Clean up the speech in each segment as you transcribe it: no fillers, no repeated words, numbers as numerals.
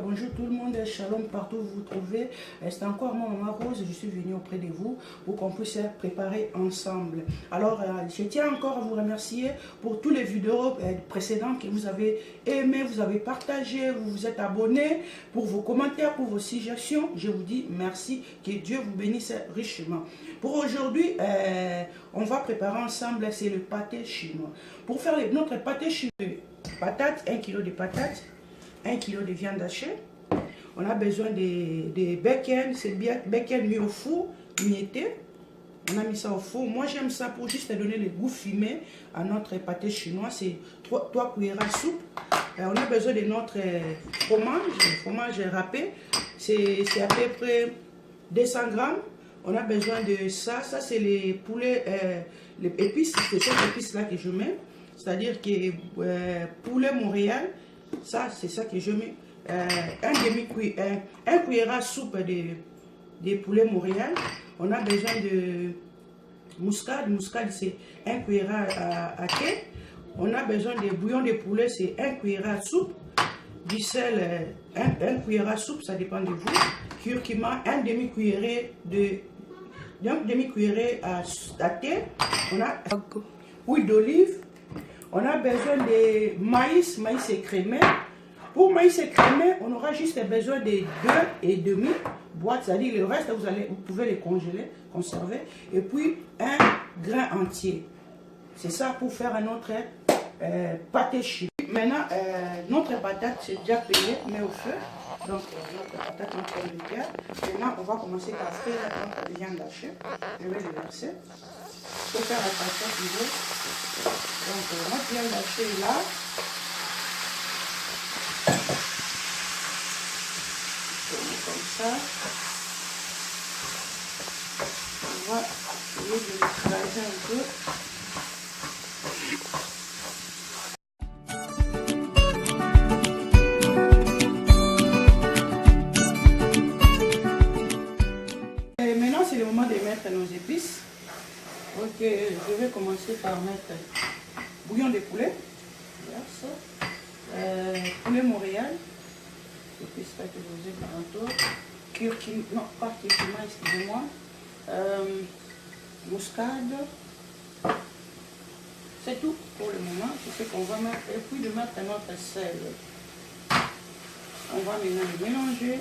Bonjour tout le monde, shalom partout où vous vous trouvez. C'est encore moi, Maman Rose, je suis venue auprès de vous pour qu'on puisse préparer ensemble. Alors, je tiens encore à vous remercier pour tous les vidéos précédentes que vous avez aimées, vous avez partagé, vous vous êtes abonnés, pour vos commentaires, pour vos suggestions. Je vous dis merci, que Dieu vous bénisse richement. Pour aujourd'hui, on va préparer ensemble, c'est le pâté chinois. Pour faire notre pâté chinois, patates, 1 kg de patates, 1 kg de viande hachée. On a besoin de bacon, c'est bien bacon mis au four, mietté. On a mis ça au four. Moi j'aime ça pour juste donner le goût fumé à notre pâté chinois. C'est 3 cuillères à soupe. On a besoin de notre fromage râpé. C'est à peu près 200 grammes. On a besoin de ça. Ça c'est les poulets, les épices. C'est ces épices là que je mets. C'est-à-dire que poulet Montréal. Ça, c'est ça que je mets. Un cuillère à soupe de poulet Montréal. On a besoin de muscade. Muscade, c'est 1 cuillère à thé. On a besoin de bouillon de poulet, c'est 1 cuillère à soupe. Du sel, 1 cuillère à soupe, ça dépend de vous. Curcuma, 1 demi-cuillère à thé. On a huile d'olive. On a besoin de maïs écrémé. Pour maïs écrémé, on aura juste besoin de 2,5 boîtes, c'est-à-dire le reste, vous pouvez les congeler, conserver. Et puis, un grain entier. C'est ça pour faire notre pâté chinois. Maintenant, notre patate, c'est déjà payé, mais au feu. Donc, notre patate en train de cuire. Maintenant, on va commencer à faire notre viande hachée. Je vais le verser. Je vais faire la patate du lait. Donc, notre viande hachée est là. Comme ça. On va essayer de l'écraser un peu. Et maintenant, c'est le moment de mettre nos épices. Ok, je vais commencer par mettre bouillon de poulet. Poulet Montréal. Et ça que je vous ai dit tantôt. Curcuma, non, pas curcuma, excusez-moi. Muscade. C'est tout pour le moment. C'est ce qu'on va mettre. Et puis de mettre notre sel. On va maintenant le mélanger.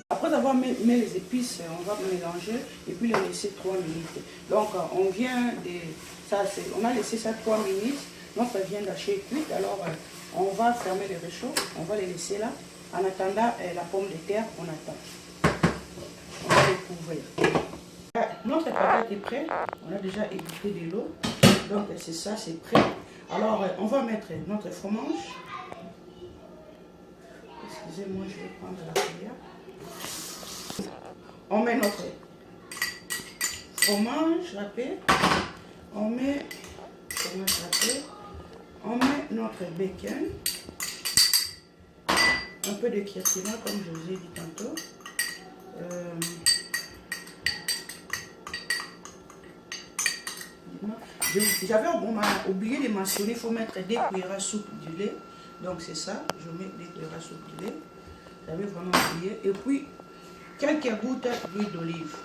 Après avoir mis les épices, on va mélanger et puis les laisser 3 minutes. Donc on vient de ça, on a laissé ça 3 minutes. Notre viande hachée est cuite, alors on va fermer le réchaud, on va les laisser là. En attendant la pomme de terre, on attend. On va les couvrir. Notre patate est prête, on a déjà évité de l'eau, donc c'est ça, c'est prêt. Alors on va mettre notre fromage. Excusez-moi, je vais prendre la cuillère. On met notre fromage râpé, on met notre bacon, un peu de curcuma comme je vous ai dit tantôt. J'avais oublié de mentionner, il faut mettre 2 cuillères à soupe du lait. Donc c'est ça, je mets 2 cuillères à soupe du lait. J'avais vraiment oublié. Et puis quelques gouttes d'huile d'olive.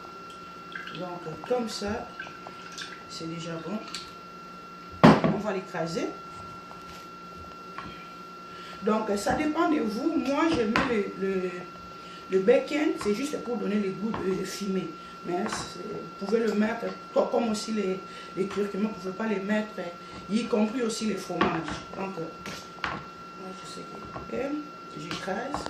Donc comme ça, c'est déjà bon. On va l'écraser. Donc ça dépend de vous. Moi je mets le bacon, c'est juste pour donner le goût de fumé. Mais vous pouvez le mettre, comme aussi les curcuma, vous ne pouvez pas les mettre, y compris aussi les fromages. Donc moi je sais que j'écrase.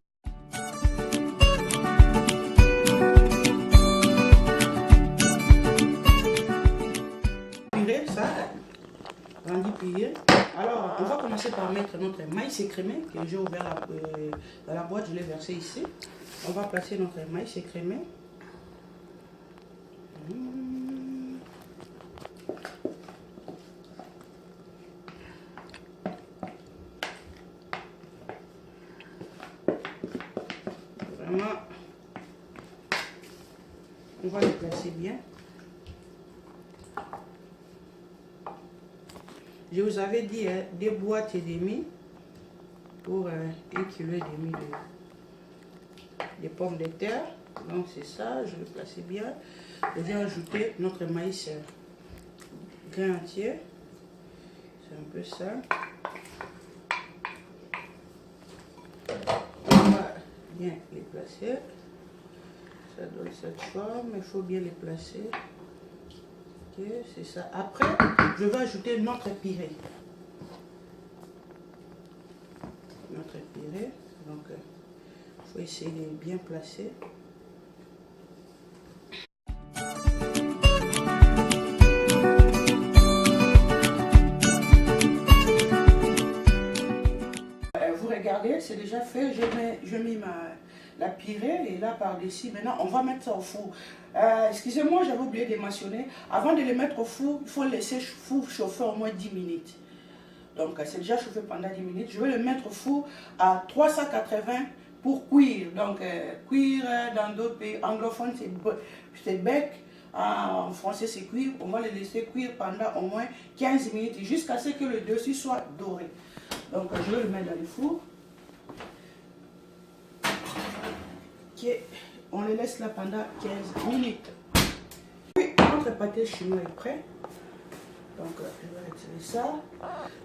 Alors, on va commencer par mettre notre maïs écrémé que j'ai ouvert dans la boîte, je l'ai versé ici. On va placer notre maïs écrémé. Vraiment On va les placer bien. Je vous avais dit 2 boîtes et demie pour 1,5 kg de pommes de terre. Donc c'est ça, je vais placer bien. Je vais ajouter notre maïs grain entier. C'est un peu ça. On va bien les placer. Ça donne cette forme, il faut bien les placer. Ok, c'est ça. Après, je vais ajouter notre purée. Notre purée. Donc, il faut essayer de bien placer. Vous regardez, c'est déjà fait. Je mets la purée et là par-dessus. Maintenant, on va mettre ça au four. Excusez-moi, j'avais oublié de mentionner. Avant de les mettre au four, il faut laisser le four chauffer au moins 10 minutes. Donc, c'est déjà chauffé pendant 10 minutes. Je vais le mettre au four à 380 pour cuire. Donc, cuire dans d'autres pays anglophones, c'est bec. En français, c'est cuire. On va le laisser cuire pendant au moins 15 minutes jusqu'à ce que le dessus soit doré. Donc, je vais le mettre dans le four. Okay. On le laisse là pendant 15 minutes. Puis, notre pâté chinois est prêt. Donc, je vais retirer ça.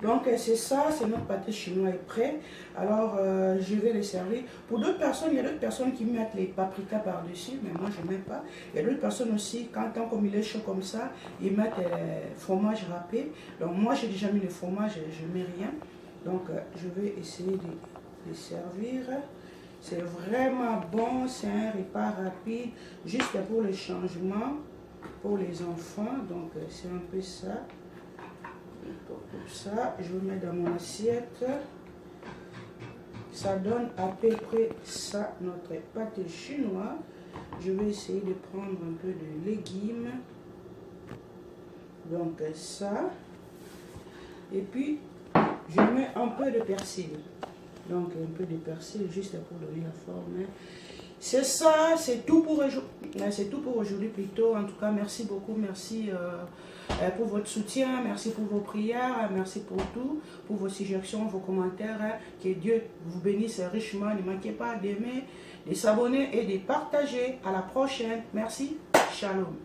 Donc, c'est ça, c'est notre pâté chinois est prêt. Alors, je vais le servir. Pour d'autres personnes, il y a d'autres personnes qui mettent les paprikas par-dessus, mais moi, je ne mets pas. Il y a d'autres personnes aussi, quand comme il est chaud comme ça, ils mettent fromage râpé. Donc, moi, j'ai déjà mis le fromage, je ne mets rien. Donc, je vais essayer de servir. C'est vraiment bon, c'est un repas rapide, juste pour le changement, pour les enfants. Donc, c'est un peu ça. Comme ça, je vais mettre dans mon assiette. Ça donne à peu près ça, notre pâté chinois. Je vais essayer de prendre un peu de légumes. Donc, ça. Et puis, je mets un peu de persil. Donc un peu de persil juste pour donner la forme. C'est ça, c'est tout pour aujourd'hui plutôt. En tout cas, merci beaucoup, merci pour votre soutien, merci pour vos prières, merci pour tout, pour vos suggestions, vos commentaires. Que Dieu vous bénisse richement. Ne manquez pas d'aimer, de s'abonner et de partager. À la prochaine. Merci. Shalom.